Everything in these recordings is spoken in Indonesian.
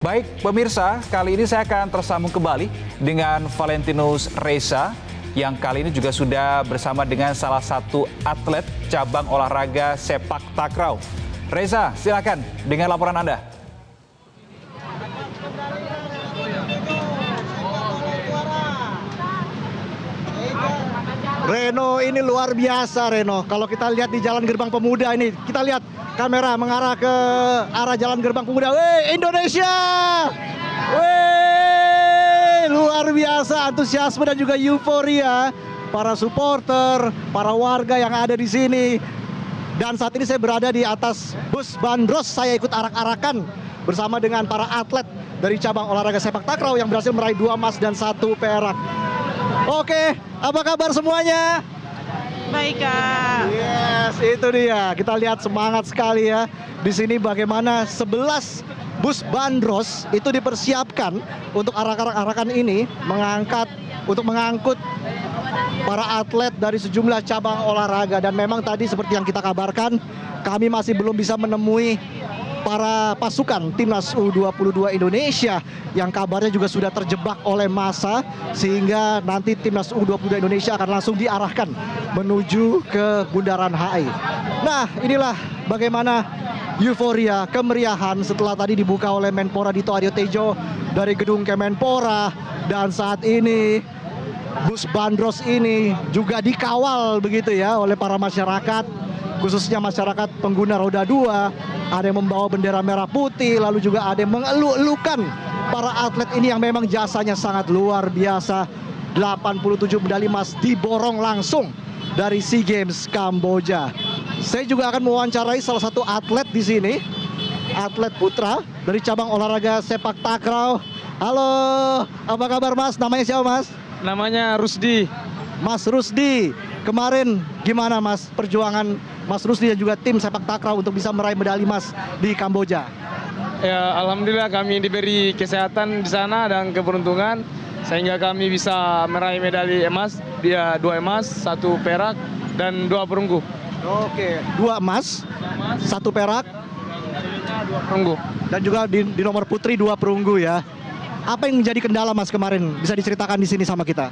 Baik pemirsa, kali ini saya akan tersambung kembali dengan Valentinus Reza yang kali ini juga sudah bersama dengan salah satu atlet cabang olahraga sepak takraw. Reza, silakan dengan laporan Anda. Reno, ini luar biasa Reno. Kalau kita lihat di Jalan Gerbang Pemuda ini, kita lihat kamera mengarah ke arah Jalan Gerbang Pemuda. Weh, Indonesia! Weh, luar biasa antusiasme dan juga euforia para supporter, para warga yang ada di sini. Dan saat ini saya berada di atas bus bandros. Saya ikut arak-arakan bersama dengan para atlet dari cabang olahraga sepak takraw yang berhasil meraih 2 emas dan 1 perak. Oke, apa kabar semuanya? Baik, Kak. Yes, itu dia. Kita lihat semangat sekali ya. Di sini bagaimana 11 bus bandros itu dipersiapkan untuk arak-arakan ini untuk mengangkut para atlet dari sejumlah cabang olahraga. Dan memang tadi seperti yang kita kabarkan, kami masih belum bisa menemui para pasukan timnas U22 Indonesia yang kabarnya juga sudah terjebak oleh massa, sehingga nanti timnas U22 Indonesia akan langsung diarahkan menuju ke Bundaran HI. Nah, inilah bagaimana euforia, kemeriahan setelah tadi dibuka oleh Menpora Dito Aryo Tejo dari gedung Kemenpora. Dan saat ini bus bandros ini juga dikawal begitu ya oleh para masyarakat, khususnya masyarakat pengguna roda 2. Ada yang membawa bendera merah putih, lalu juga ada yang mengeluh-elukan para atlet ini yang memang jasanya sangat luar biasa. 87 medali emas diborong langsung dari SEA Games Kamboja. Saya juga akan mewawancarai salah satu atlet di sini, atlet putra dari cabang olahraga sepak takraw. Halo, apa kabar Mas? Namanya siapa Mas? Namanya Rusdi. Mas Rusdi, kemarin gimana Mas perjuangan Mas Rusdi dan juga tim sepak takraw untuk bisa meraih medali emas di Kamboja? Ya, alhamdulillah kami diberi kesehatan di sana dan keberuntungan sehingga kami bisa meraih medali emas. Dia 2 emas, 1 perak dan 2 perunggu. Oke, 2 emas, 1 perak, 2 perunggu. dan juga di nomor putri 2 perunggu ya. Apa yang menjadi kendala Mas kemarin? Bisa diceritakan di sini sama kita?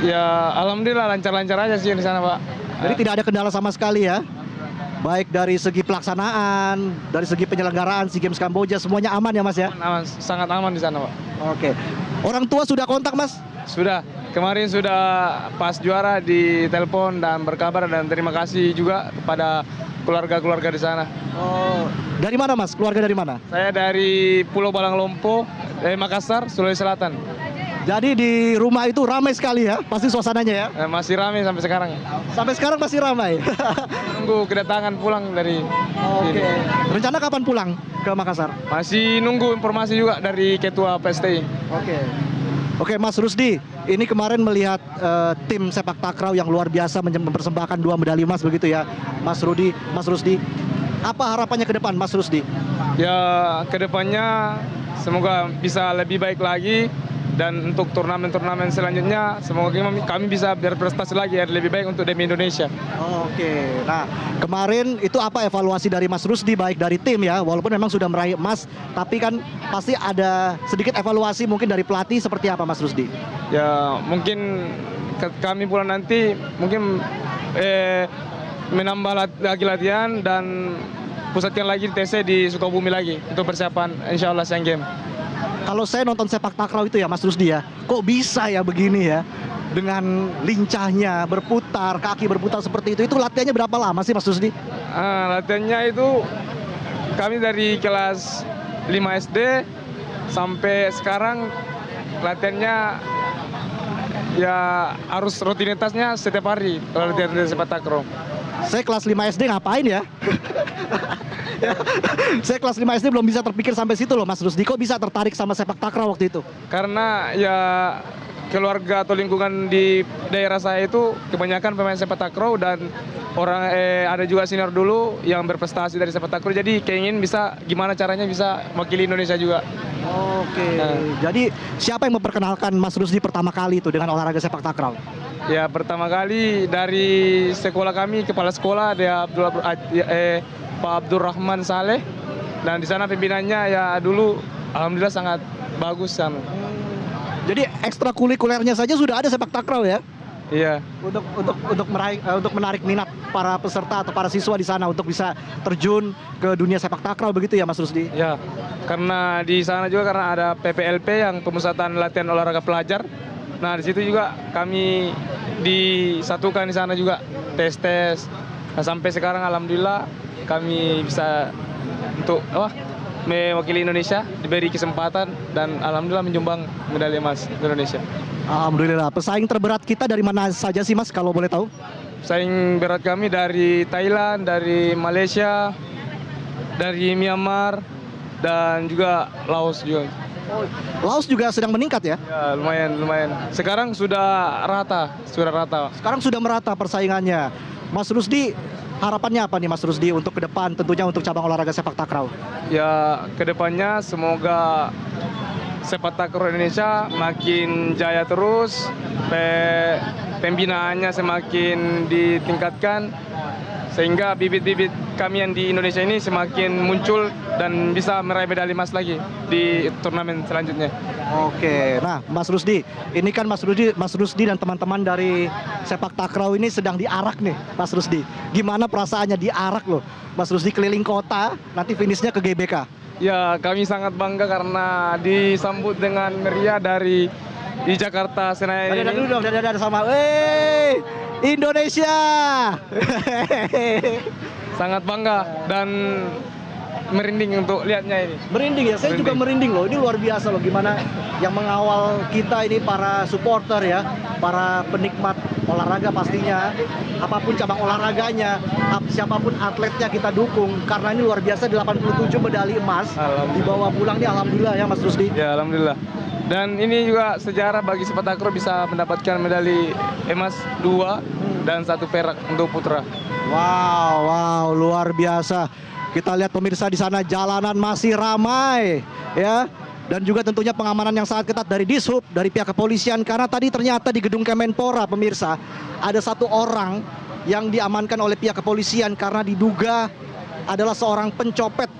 Ya, alhamdulillah lancar-lancar aja sih di sana, Pak. Jadi tidak ada kendala sama sekali ya? Baik dari segi pelaksanaan, dari segi penyelenggaraan SEA Games Kamboja, semuanya aman ya Mas ya? Aman, sangat aman di sana, Pak. Oke. Orang tua sudah kontak Mas? Sudah, kemarin sudah pas juara di telepon dan berkabar dan terima kasih juga kepada keluarga-keluarga di sana. Oh, dari mana Mas? Keluarga dari mana? Saya dari Pulau Balanglompo, dari Makassar, Sulawesi Selatan. Jadi di rumah itu ramai sekali ya, pasti suasananya ya? Masih ramai sampai sekarang. Sampai sekarang masih ramai. Nunggu kedatangan pulang dari Oke. sini. Rencana kapan pulang ke Makassar? Masih nunggu informasi juga dari Ketua PSTI. Oke. Oke Mas Rusdi, ini kemarin melihat tim sepak takraw yang luar biasa mempersembahkan 2 medali emas begitu ya, Mas Rusdi. Apa harapannya ke depan Mas Rusdi? Ya, kedepannya semoga bisa lebih baik lagi. Dan untuk turnamen-turnamen selanjutnya, semoga kami bisa berprestasi lagi lebih baik untuk demi Indonesia. Oke, nah kemarin itu apa evaluasi dari Mas Rusdi, baik dari tim ya, walaupun memang sudah meraih emas, tapi kan pasti ada sedikit evaluasi mungkin dari pelatih, seperti apa Mas Rusdi? Ya, mungkin kami pulang nanti mungkin menambah lagi latihan dan pusatkan lagi TC di Sukabumi lagi untuk persiapan insya Allah SEA Games. Kalau saya nonton sepak takraw itu ya Mas Rusdi ya, kok bisa ya begini ya, dengan lincahnya berputar, kaki berputar seperti itu latihannya berapa lama sih Mas Rusdi? Latihannya itu kami dari kelas 5 SD sampai sekarang latihannya ya harus rutinitasnya setiap hari kalau latihan sepak takraw. Saya kelas 5 SD ngapain ya? Saya kelas 5 SD belum bisa terpikir sampai situ loh Mas Rusdi. Kok bisa tertarik sama sepak takraw waktu itu? Karena ya keluarga atau lingkungan di daerah saya itu kebanyakan pemain sepak takraw dan ada juga senior dulu yang berprestasi dari sepak takraw. Jadi keingin bisa gimana caranya bisa mewakili Indonesia juga. Oke. Jadi siapa yang memperkenalkan Mas Rusdi pertama kali itu dengan olahraga sepak takraw? Ya, pertama kali dari sekolah kami, kepala sekolah dia Pak Abdurrahman Saleh, dan di sana pimpinannya ya dulu alhamdulillah sangat bagus kan. Jadi ekstrakurikulernya saja sudah ada sepak takraw ya? Iya. Untuk menarik minat para peserta atau para siswa di sana untuk bisa terjun ke dunia sepak takraw begitu ya Mas Rusdi? Ya, karena di sana juga karena ada PPLP yang pemusatan latihan olahraga pelajar. Nah, di situ juga kami disatukan di sana juga tes. Nah, sampai sekarang alhamdulillah kami bisa untuk mewakili Indonesia, diberi kesempatan dan alhamdulillah menyumbang medali emas Indonesia. Alhamdulillah. Pesaing terberat kita dari mana saja sih Mas kalau boleh tahu? Pesaing berat kami dari Thailand, dari Malaysia, dari Myanmar, dan juga Laos juga. Laos juga sedang meningkat ya? Ya, lumayan. Sekarang sudah rata. Sekarang sudah merata persaingannya. Mas Rusdi, harapannya apa nih Mas Rusdi untuk ke depan tentunya untuk cabang olahraga sepak takraw? Ya, kedepannya semoga sepak takraw Indonesia makin jaya terus, pembinaannya semakin ditingkatkan, sehingga bibit-bibit kami yang di Indonesia ini semakin muncul dan bisa meraih medali emas lagi di turnamen selanjutnya. Oke, nah Mas Rusdi, ini kan Mas Rusdi dan teman-teman dari sepak takraw ini sedang diarak nih, Mas Rusdi. Gimana perasaannya diarak loh, Mas Rusdi keliling kota, nanti finishnya ke GBK? Ya, kami sangat bangga karena disambut dengan meriah di Jakarta Senayan ini. Dulu dong, dadah sama, Indonesia. Sangat bangga dan merinding untuk lihatnya ini. Merinding ya, saya juga merinding loh. Ini luar biasa loh gimana yang mengawal kita ini para supporter ya, para penikmat olahraga pastinya. Apapun cabang olahraganya, siapapun atletnya kita dukung karena ini luar biasa 87 medali emas dibawa pulang nih alhamdulillah ya Mas Rusdi. Ya, alhamdulillah. Dan ini juga sejarah bagi sepak takraw bisa mendapatkan medali emas 2 dan 1 perak untuk putra. Wow, luar biasa. Kita lihat pemirsa di sana jalanan masih ramai ya. Dan juga tentunya pengamanan yang sangat ketat dari Dishub, dari pihak kepolisian. Karena tadi ternyata di gedung Kemenpora pemirsa ada 1 orang yang diamankan oleh pihak kepolisian karena diduga adalah seorang pencopet.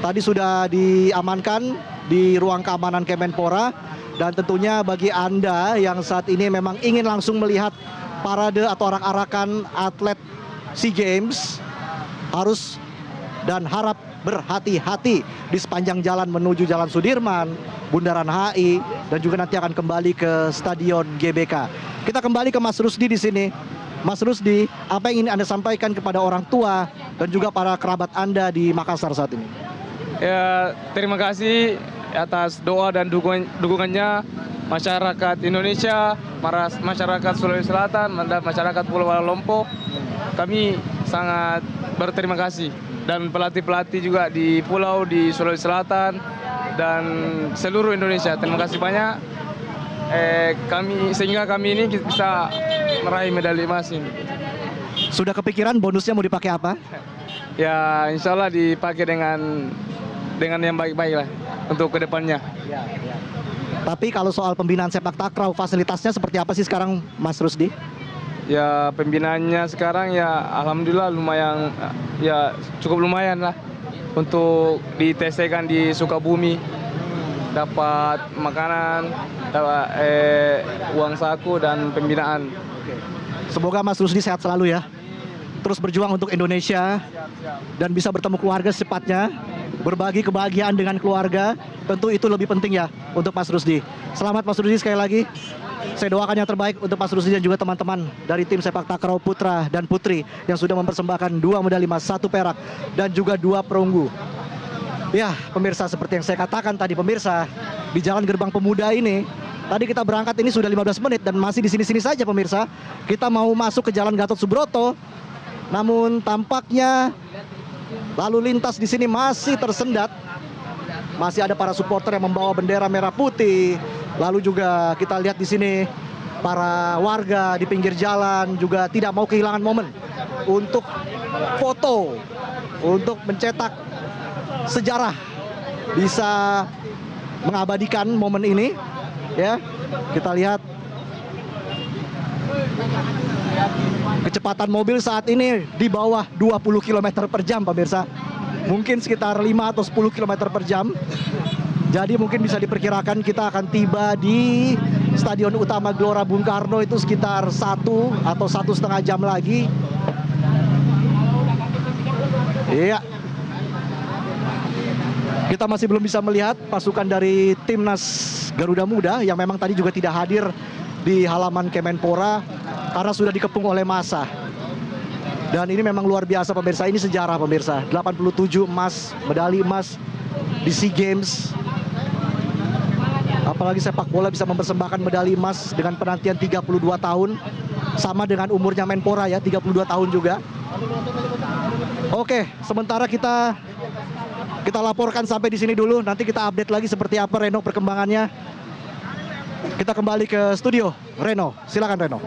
Tadi sudah diamankan di ruang keamanan Kemenpora. Dan tentunya bagi Anda yang saat ini memang ingin langsung melihat parade atau arak-arakan atlet SEA Games harus dan harap berhati-hati di sepanjang jalan menuju Jalan Sudirman, Bundaran HI, dan juga nanti akan kembali ke Stadion GBK. Kita kembali ke Mas Rusdi di sini. Mas Rusdi, apa yang ingin Anda sampaikan kepada orang tua dan juga para kerabat Anda di Makassar saat ini? Ya, terima kasih atas doa dan dukungannya masyarakat Indonesia, masyarakat Sulawesi Selatan, dan masyarakat Pulau Lompok. Kami sangat berterima kasih. Dan pelatih-pelatih juga di pulau di Sulawesi Selatan dan seluruh Indonesia. Terima kasih banyak. Sehingga kami ini bisa meraih medali emas ini. Sudah kepikiran bonusnya mau dipakai apa? Ya, insya Allah dipakai dengan yang baik-baik lah untuk kedepannya. Tapi kalau soal pembinaan sepak takraw, fasilitasnya seperti apa sih sekarang Mas Rusdi? Ya, pembinaannya sekarang ya alhamdulillah lumayan, ya cukup lumayan lah untuk di TC kan di Sukabumi, dapat makanan, dapat uang saku dan pembinaan. Semoga Mas Rusdi sehat selalu ya, terus berjuang untuk Indonesia dan bisa bertemu keluarga secepatnya, berbagi kebahagiaan dengan keluarga. Tentu itu lebih penting ya untuk Mas Rusdi. Selamat Mas Rusdi sekali lagi. Saya doakan yang terbaik untuk Mas Rusdi dan juga teman-teman dari tim sepak takraw putra dan putri yang sudah mempersembahkan 2 medali emas, 1 perak dan juga 2 perunggu. Ya, pemirsa, seperti yang saya katakan tadi pemirsa, di Jalan Gerbang Pemuda ini tadi kita berangkat ini sudah 15 menit dan masih di sini-sini saja pemirsa. Kita mau masuk ke Jalan Gatot Subroto. Namun tampaknya lalu lintas di sini masih tersendat. Masih ada para supporter yang membawa bendera merah putih. Lalu juga kita lihat di sini para warga di pinggir jalan juga tidak mau kehilangan momen untuk foto, untuk mencetak sejarah, bisa mengabadikan momen ini. Ya, kita lihat kecepatan mobil saat ini di bawah 20 km per jam pemirsa. Mungkin sekitar 5 atau 10 km per jam. Jadi mungkin bisa diperkirakan kita akan tiba di Stadion Utama Gelora Bung Karno itu sekitar 1 atau 1,5 jam lagi. Iya. Kita masih belum bisa melihat pasukan dari Timnas Garuda Muda yang memang tadi juga tidak hadir di halaman Kemenpora karena sudah dikepung oleh massa. Dan ini memang luar biasa pemirsa, ini sejarah pemirsa. 87 emas, medali emas di SEA Games. Apalagi sepak bola bisa mempersembahkan medali emas dengan penantian 32 tahun. Sama dengan umurnya Menpora ya, 32 tahun juga. Oke, sementara kita laporkan sampai di sini dulu. Nanti kita update lagi seperti apa Reno perkembangannya. Kita kembali ke studio. Reno, silakan Reno.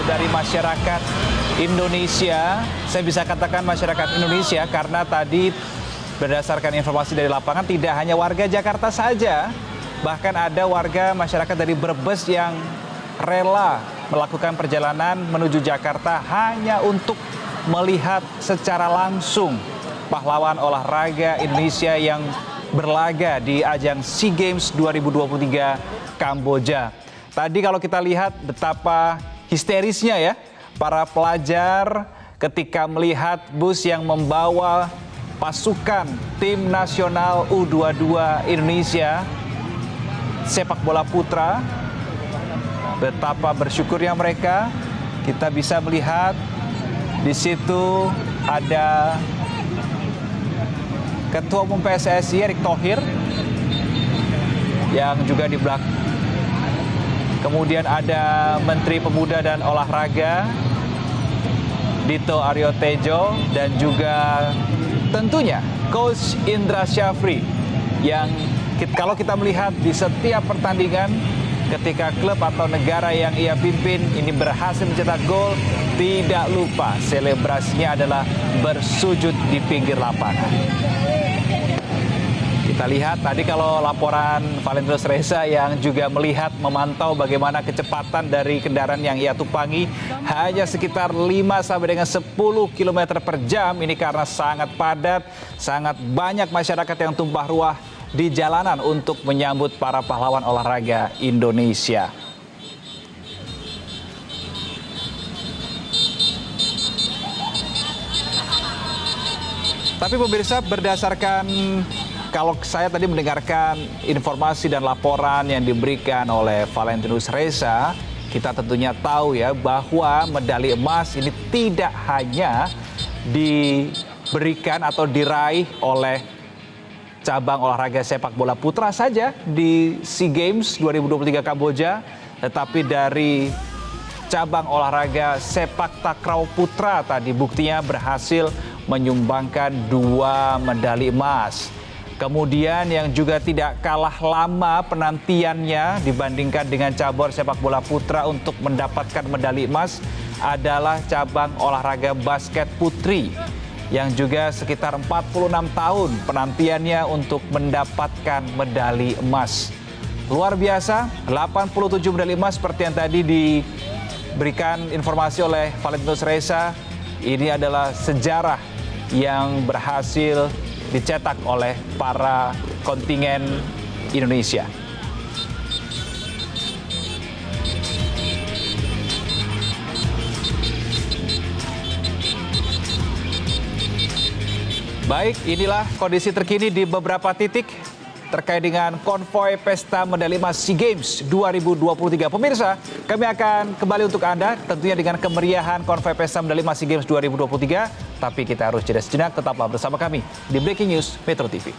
Dari masyarakat Indonesia, saya bisa katakan masyarakat Indonesia karena tadi berdasarkan informasi dari lapangan tidak hanya warga Jakarta saja, bahkan ada warga masyarakat dari Brebes yang rela melakukan perjalanan menuju Jakarta hanya untuk melihat secara langsung pahlawan olahraga Indonesia yang berlaga di ajang SEA Games 2023 Kamboja. Tadi kalau kita lihat betapa histerisnya ya para pelajar ketika melihat bus yang membawa pasukan tim nasional U22 Indonesia sepak bola putra. Betapa bersyukurnya mereka. Kita bisa melihat di situ ada Ketua Umum PSSI Erick Thohir yang juga di belakang. Kemudian ada Menteri Pemuda dan Olahraga Dito Aryo Tejo dan juga tentunya Coach Indra Syafri yang kalau kita melihat di setiap pertandingan ketika klub atau negara yang ia pimpin ini berhasil mencetak gol, tidak lupa selebrasinya adalah bersujud di pinggir lapangan. Kita lihat tadi kalau laporan Valentinus Reza yang juga melihat memantau bagaimana kecepatan dari kendaraan yang ia tumpangi hanya sekitar 5 sampai dengan 10 km per jam. Ini karena sangat padat, sangat banyak masyarakat yang tumpah ruah di jalanan untuk menyambut para pahlawan olahraga Indonesia. Tapi pemirsa, berdasarkan kalau saya tadi mendengarkan informasi dan laporan yang diberikan oleh Valentinus Reza, kita tentunya tahu ya bahwa medali emas ini tidak hanya diberikan atau diraih oleh cabang olahraga sepak bola putra saja di SEA Games 2023 Kamboja, tetapi dari cabang olahraga sepak takraw putra tadi buktinya berhasil menyumbangkan 2 medali emas. Kemudian yang juga tidak kalah lama penantiannya dibandingkan dengan cabur sepak bola putra untuk mendapatkan medali emas adalah cabang olahraga basket putri yang juga sekitar 46 tahun penantiannya untuk mendapatkan medali emas. Luar biasa, 87 medali emas seperti yang tadi diberikan informasi oleh Valentinus Reza. Ini adalah sejarah yang berhasil dicetak oleh para kontingen Indonesia. Baik, inilah kondisi terkini di beberapa titik terkait dengan konvoi Pesta Medali Emas SEA Games 2023. Pemirsa, kami akan kembali untuk Anda tentunya dengan kemeriahan konvoi Pesta Medali Emas SEA Games 2023. Tapi kita harus jeda sejenak, tetaplah bersama kami di Breaking News Metro TV.